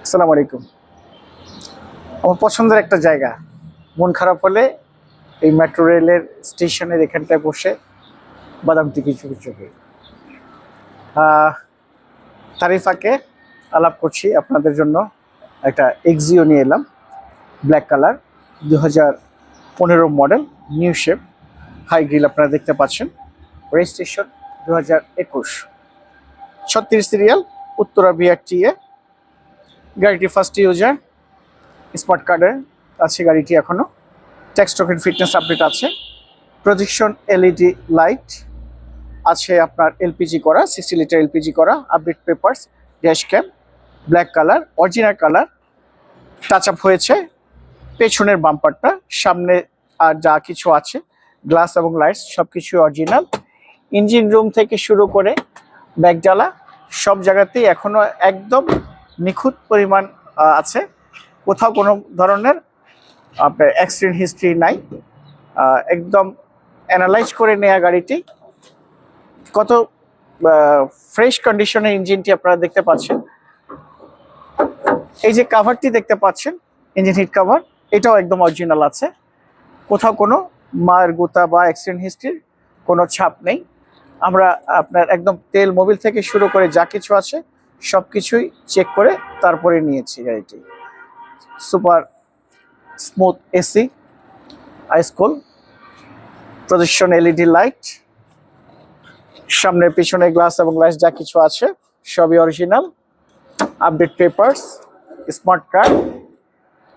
আসসালামু আলাইকুম। আমার পছন্দের একটা জায়গা, মন খারাপ হলে এই মেট্রো রেলের স্টেশনের এখানটায় বসে বাদাম টিকি চুপি চুপি তারই ফাঁকে আলাপ করছি আপনাদের জন্য। একটা এক্সিও নিয়ে এলাম, black colour, 2015 model, new shape, high grill আপনারা দেখতে পাচ্ছেন। Registration 2021, 36 serial, Uttara BRTA. গাড়িটি ফার্স্ট ইউজার, স্মার্ট কার্ডের আছে গাড়িটি, এখনো ট্যাক্স টোকেন ফিটনেস আপডেট আছে। প্রজেকশন এলইডি লাইট আছে, আপনার এলপিজি করা, 60 লিটার এলপিজি করা। Update papers, dash cam, black colour, original colour, touch up হয়েছে পেছনের বাম্পারটা। সামনে আর যা কিছু আছে, গ্লাস এবং লাইটস সব কিছু অরিজিনাল। ইঞ্জিন রুম থেকে শুরু করে ব্যাগডালা সব জায়গাতেই এখনো একদম নিখুঁত পরিমাণ আছে। কোথাও কোনো ধরনের আপনার অ্যাক্সিডেন্ট হিস্ট্রি নাই। একদম অ্যানালাইজ করে নেওয়া গাড়িটি। কত ফ্রেশ কন্ডিশনের ইঞ্জিনটি আপনারা দেখতে পাচ্ছেন। এই যে কাভারটি দেখতে পাচ্ছেন, ইঞ্জিন হিট কাভার, এটাও একদম অরিজিনাল আছে। কোথাও কোনো মায়ের গুতা বা অ্যাক্সিডেন্ট হিস্ট্রির কোনো ছাপ নেই। আমরা আপনার একদম তেল মোবিল থেকে শুরু করে যা কিছু আছে সব কিছুই চেক করে তারপরে নিয়েছি গাড়িটি। সুপার স্মুথ এসি, আইস কুল, প্রজেকশন এলইডি লাইট, সামনে পিছনে গ্লাস এবং লাইট যা কিছু আছে সবই original. Update papers, smart card,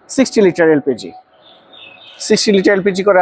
60 litre LPG, 60 litre LPG করে